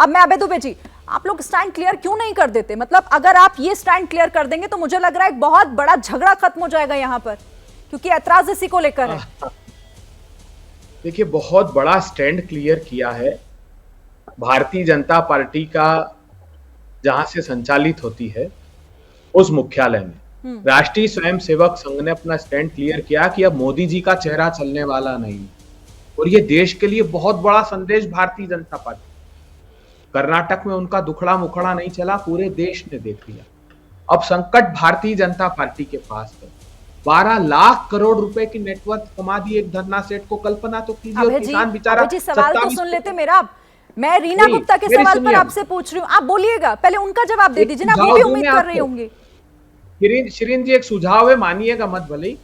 अब मैं अभय दुबे जी, आप लोग स्टैंड क्लियर क्यों नहीं कर देते? मतलब अगर आप ये स्टैंड क्लियर कर देंगे तो मुझे लग रहा है एक बहुत बड़ा झगड़ा खत्म हो जाएगा यहाँ पर, क्योंकि ऐतराज इसी को लेकर है। देखिए, बहुत बड़ा स्टैंड क्लियर किया है भारतीय जनता पार्टी का, जहां से संचालित होती है उस मुख्यालय में राष्ट्रीय स्वयंसेवक संघ ने अपना स्टैंड क्लियर किया कि अब मोदी जी का चेहरा चलने वाला नहीं, और ये देश के लिए बहुत बड़ा संदेश भारतीय जनता पार्टी। कर्नाटक में उनका दुखड़ा मुखड़ा नहीं चला, पूरे देश ने देख लिया। अब संकट भारतीय जनता पार्टी के पास है। 12 लाख करोड़ रुपए की नेटवर्क कमा दी एक धरना सेठ को, कल्पना तो कीजिए। और किसान बेचारा, सवाल तो सुन लेते मेरा। मैं रीना गुप्ता के सवाल पर आपसे पूछ रही हूँ, आप बोलिएगा, पहले उनका जवाब दे दीजिए ना, वो भी उम्मीद कर रही होंगी। शिरीन जी, एक सुझाव है, मानिएगा मत भले ही,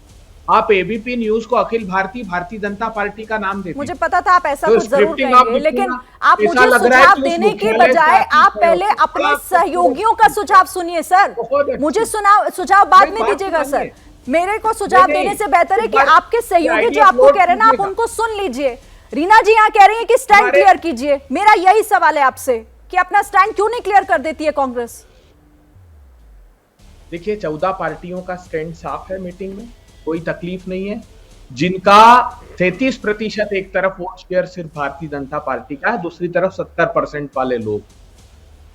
आप एबीपी न्यूज को अखिल भारतीय जनता पार्टी का नाम देते। मुझे पता था आप ऐसा कुछ जरूर कहेंगे, लेकिन आप मुझे सुझाव देने के बजाय आप पहले अपने सहयोगियों का सुझाव सुनिए सर। मुझे सुझाव बाद में दीजिएगा सर। मेरे को सुझाव देने से बेहतर है कि आपके सहयोगी जो आपको कह रहे हैं ना, आप उनको सुन लीजिए। रीना जी यहाँ कह रही है कि स्टैंड क्लियर कीजिए। मेरा यही सवाल है आपसे कि अपना स्टैंड क्यों नहीं क्लियर कर देती है कांग्रेस? देखिए, 14 पार्टियों का स्टैंड साफ है, मीटिंग में कोई तकलीफ नहीं है। जिनका 33% एक तरफ वोट शेयर सिर्फ भारतीय जनता पार्टी का है, दूसरी तरफ 70% वाले लोग।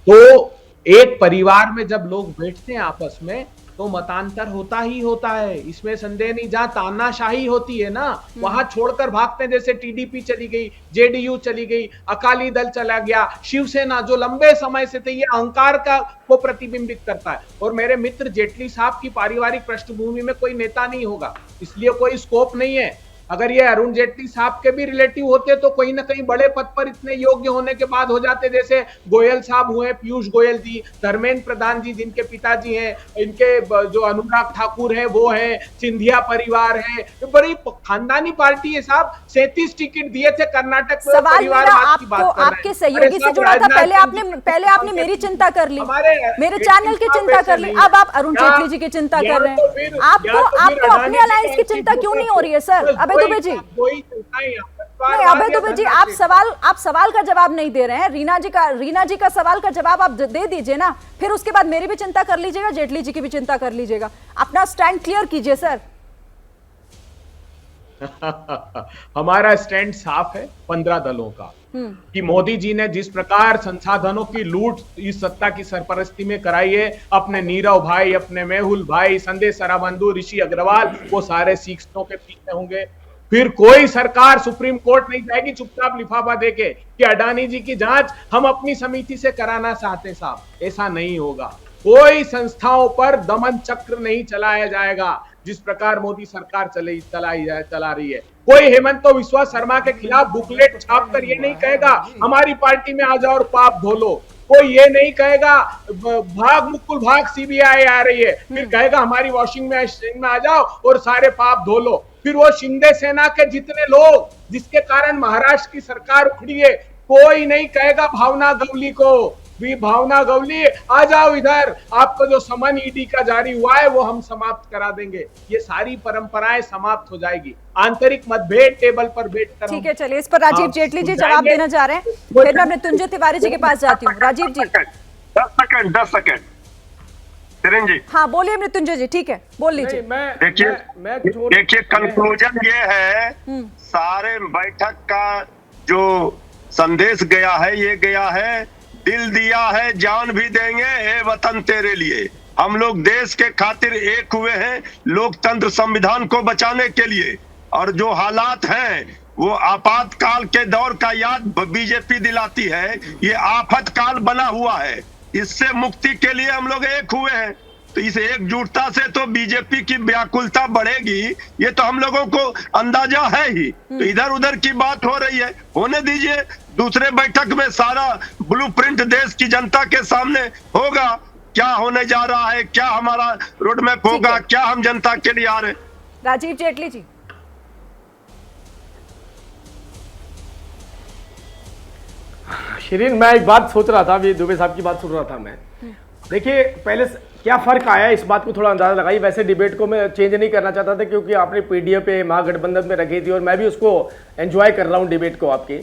तो एक परिवार में जब लोग बैठते हैं आपस में तो मतांतर होता ही होता है, इसमें संदेह नहीं। जहां तानाशाही होती है ना, वहां छोड़कर भागते हैं। जैसे टीडीपी चली गई, जेडीयू चली गई, अकाली दल चला गया, शिवसेना, जो लंबे समय से थे, ये अहंकार को प्रतिबिंबित करता है। और मेरे मित्र जेटली साहब की पारिवारिक पृष्ठभूमि में कोई नेता नहीं होगा, इसलिए कोई स्कोप नहीं है। अगर ये अरुण जेटली साहब के भी रिलेटिव होते तो कहीं ना कहीं बड़े पद पर इतने योग्य होने के बाद हो जाते, जैसे गोयल साहब हुए, पीयूष गोयल जी, धर्मेंद्र प्रधान जी जिनके पिताजी हैं, इनके जो अनुराग ठाकुर है वो है, सिंधिया परिवार है, बड़ी खानदानी पार्टी है साहब। 37 टिकट दिए थे कर्नाटक में। सवाल मेरा आपके सहयोगी से जुड़ा था। पहले आपने मेरी चिंता कर ली, मेरे चैनल की चिंता कर ली, अब आप अरुण जेटली जी की चिंता कर रहे हैं। आपको अपने अलायंस की चिंता क्यों नहीं हो रही है सर? अभय दुबे जी, नहीं अभय दुबे जी, आप सवाल का जवाब नहीं दे रहे हैं। रीना जी का सवाल का जवाब आप दे दीजिए ना, फिर उसके बाद मेरी भी चिंता कर लीजिएगा, जेटली जी की भी चिंता कर लीजिएगा। अपना स्टैंड क्लियर कीजिए सर। हमारा स्टैंड साफ है 15 दलों का, कि मोदी जी ने जिस प्रकार संसाधनों की लूट इस सत्ता की सरपरस्ती में कराई है, अपने नीरव भाई, अपने मेहुल भाई, संजय सराबंधु, ऋषि अग्रवाल, वो सारे सीटों के पीछे होंगे। फिर कोई सरकार सुप्रीम कोर्ट नहीं जाएगी चुपचाप लिफाफा देके कि अडानी जी की जांच हम अपनी समिति से कराना चाहते साहब, ऐसा नहीं होगा। कोई संस्थाओं पर दमन चक्र नहीं चलाया जाएगा जिस प्रकार मोदी सरकार चला रही है। कोई हेमंत विश्वा शर्मा के खिलाफ बुकलेट छापकर ये नहीं कहेगा हमारी पार्टी में आ जाओ और पाप धो लो। कोई ये नहीं कहेगा भाग मुकुल भाग सीबीआई आ रही है, फिर कहेगा हमारी वॉशिंग मशीन में आ जाओ और सारे पाप धो लो। फिर वो शिंदे सेना के जितने लोग जिसके कारण महाराष्ट्र की सरकार उखड़ी है, कोई नहीं कहेगा भावना गवली को भी, भावना गवली आ जाओ इधर, आपको जो समन ईडी का जारी हुआ है वो हम समाप्त करा देंगे। ये सारी परंपराएं समाप्त हो जाएगी। आंतरिक मतभेद टेबल पर बैठकर, ठीक है, चलिए इस पर राजीव जेटली जी जवाब देना चाह रहे हैं, फिर मैं मृत्युंजय तिवारी जी के पास जाती हूँ। राजीव जी 10 सेकंड। किरण जी, हाँ बोलिए मृत्युंजय जी, ठीक है बोल लीजिए। देखिए कंक्लूजन ये है, सारे बैठक का जो संदेश गया है, ये गया है, दिल दिया है जान भी देंगे ए वतन तेरे लिए। हम लोग देश के खातिर एक हुए हैं, लोकतंत्र संविधान को बचाने के लिए। और जो हालात हैं वो आपातकाल के दौर का याद बीजेपी दिलाती है, ये आफत काल बना हुआ है, इससे मुक्ति के लिए हम लोग एक हुए हैं। तो इस एकजुटता से तो बीजेपी की व्याकुलता बढ़ेगी, ये तो हम लोगों को अंदाजा है ही। तो इधर उधर की बात हो रही है, होने दीजिए। दूसरे बैठक में सारा ब्लूप्रिंट देश की जनता के सामने होगा, क्या होने जा रहा है, क्या हमारा रोडमैप होगा, क्या हम जनता के लिए आ रहे। राजीव जेटली जी, शिरीन, मैं एक बात सोच रहा था, अभी दुबे साहब की बात सुन रहा था मैं। देखिए पहले क्या फर्क आया इस बात को थोड़ा अंदाजा लगाइए। वैसे डिबेट को मैं चेंज नहीं करना चाहता था क्योंकि आपने पीडीएफ पे महागठबंधन में रखी थी और मैं भी उसको एंजॉय कर रहा हूँ डिबेट को आपकी।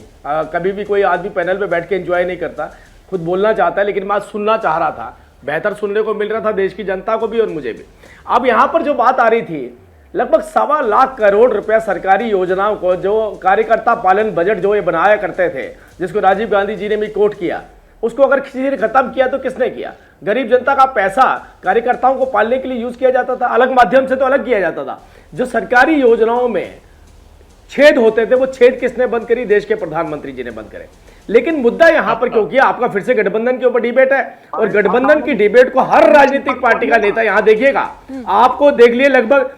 कभी भी कोई आदमी पैनल पे बैठ के एंजॉय नहीं करता, खुद बोलना चाहता है, लेकिन मैं सुनना चाह रहा था, बेहतर सुनने को मिल रहा था देश की जनता को भी और मुझे भी। अब यहाँ पर जो बात आ रही थी, लगभग 1.25 लाख करोड़ रुपया सरकारी योजनाओं को, जो कार्यकर्ता पालन बजट जो ये बनाया करते थे, जिसको राजीव गांधी जी ने भी कोट किया, उसको अगर किसी ने खत्म किया तो किसने किया? गरीब जनता का पैसा कार्यकर्ताओं को पालने के लिए यूज किया जाता था, अलग माध्यम से तो अलग किया जाता था। जो सरकारी योजनाओं में छेद होते थे, वो छेद किसने बंद करी? देश के प्रधानमंत्री जी ने बंद करे। लेकिन मुद्दा यहां पर क्योंकि आपका फिर से गठबंधन के ऊपर डिबेट है, और गठबंधन की डिबेट को हर राजनीतिक पार्टी का नेता यहां देखिएगा, आपको देख लिए लगभग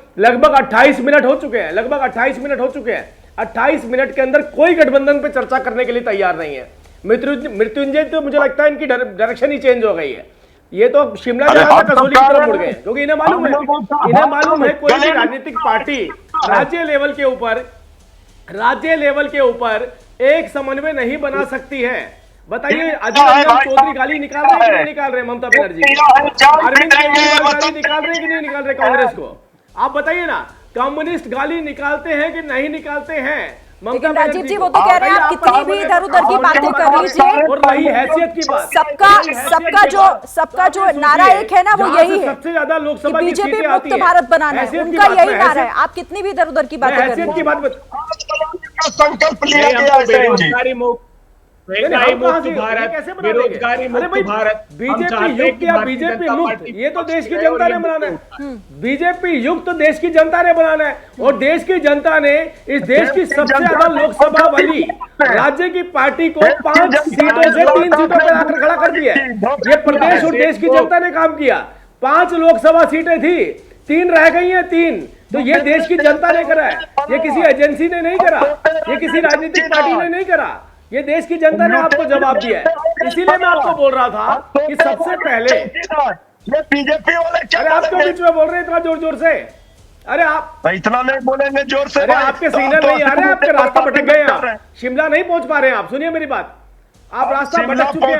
28 मिनट हो चुके हैं, लगभग 28 मिनट हो चुके हैं। 28 मिनट के अंदर कोई गठबंधन पे चर्चा करने के लिए तैयार नहीं है। मृत्युंजय तो मुझे लगता है इनकी डायरेक्शन ही चेंज हो गई है। ये तो शिमला जा रहा था, कसौली की तरफ मुड़ गए, क्योंकि इन्हें मालूम है कोई भी राजनीतिक पार्टी राज्य लेवल के ऊपर एक समन्वय नहीं बना सकती है। बताइए, अजय रंजन चौधरी गाली निकाल रहे हैं कि नहीं निकाल रहे ममता बनर्जी को? अरविंद केजरीवाल गाली निकाल रहे हैं कि नहीं निकाल रहे कांग्रेस को? आप बताइए ना, कम्युनिस्ट गाली निकालते हैं कि नहीं निकालते हैं? लेकिन राजीव जी, वो तो कह रहे हैं आप कितनी भी इधर उधर की बातें कर लीजिए, और रही हैसियत की बात, सबका जो नारा एक है ना, वो यही है, सबसे ज्यादा लोकसभा की बीजेपी सीटें मुक्त आती है, भारत बनाना है, उनका यही नारा है। आप कितनी भी इधर उधर की बातें कर लीजिए। संकल्प लिया गया है। बेरोजगारी मुक्त भारत, बेरोजगारी मुक्त भारत, बीजेपी युक्त या बीजेपी मुक्त, ये तो देश की जनता ने बनाना है। बीजेपी युक्त तो देश की जनता ने बनाना है, और देश की जनता ने इस देश की सबसे ज्यादा लोकसभा वाली राज्य की पार्टी को 5 सीटों से 3 सीटों पर आकर खड़ा कर दिया है। ये प्रदेश और देश की जनता ने काम किया। 5 लोकसभा सीटें थी, 3 रह गई हैं, 3 तो ये देश की जनता ने करा है, ये किसी एजेंसी ने नहीं करा, ये किसी राजनीतिक पार्टी ने नहीं करा, ये देश की जनता ने आपको जवाब दिया है। इसीलिए मैं आपको बोल रहा था कि सबसे पहले ये बीजेपी वाले, अरे आप क्यों बीच में बोल रहे हैं इतना जोर जोर से? अरे आप इतना नहीं बोलेंगे जोर से। अरे आपके सिग्नल नहीं आ रहे, आपके रास्ता भटक गए, आप शिमला नहीं पहुंच पा रहे हैं। आप सुनिए मेरी बात, आप रास्ता भटक चुके हैं।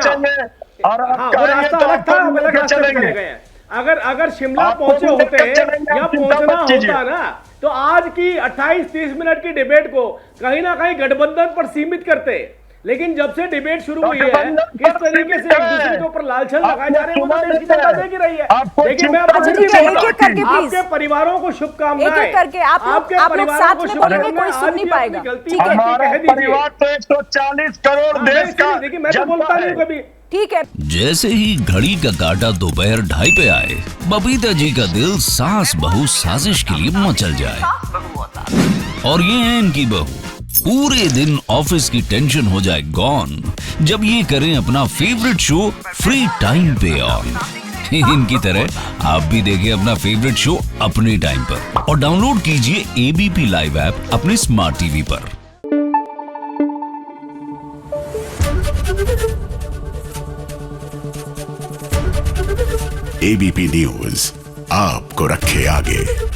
हाँ, वो रास्ता अलग था, आप अलग रास्ते पे चले गए हैं। अगर शिमला पहुंचे होते या पहुंचना होता ना, तो आज की 28-30 मिनट की डिबेट को कहीं ना कहीं गठबंधन पर सीमित करते। लेकिन जब से डिबेट शुरू हुई है, किस तरीके से एक दूसरे के ऊपर लालछन लगाए जा रहे हैं, वो तो देश की जनता देख ही रही है। लेकिन मैं आपके परिवारों को शुभकामनाएं, आपके परिवारों को शुभकामनाएं। कोई सुन नहीं पाएगा, ठीक है? परिवार तो 140 करोड़ देश का, देखिए मैं तो बोलता नहीं कभी, ठीक है। जैसे ही घड़ी का काटा दोपहर 2:30 पे आए, बबीता जी का दिल सास बहू साजिश के लिए मचल जाए। और ये है इनकी बहू, पूरे दिन ऑफिस की टेंशन हो जाए गॉन जब ये करें अपना फेवरेट शो फ्री टाइम पे ऑन। इनकी तरह आप भी देखिए अपना फेवरेट शो अपने टाइम पर, और डाउनलोड कीजिए ABP लाइव ऐप अपने स्मार्ट टीवी पर। ABP न्यूज आपको रखे आगे।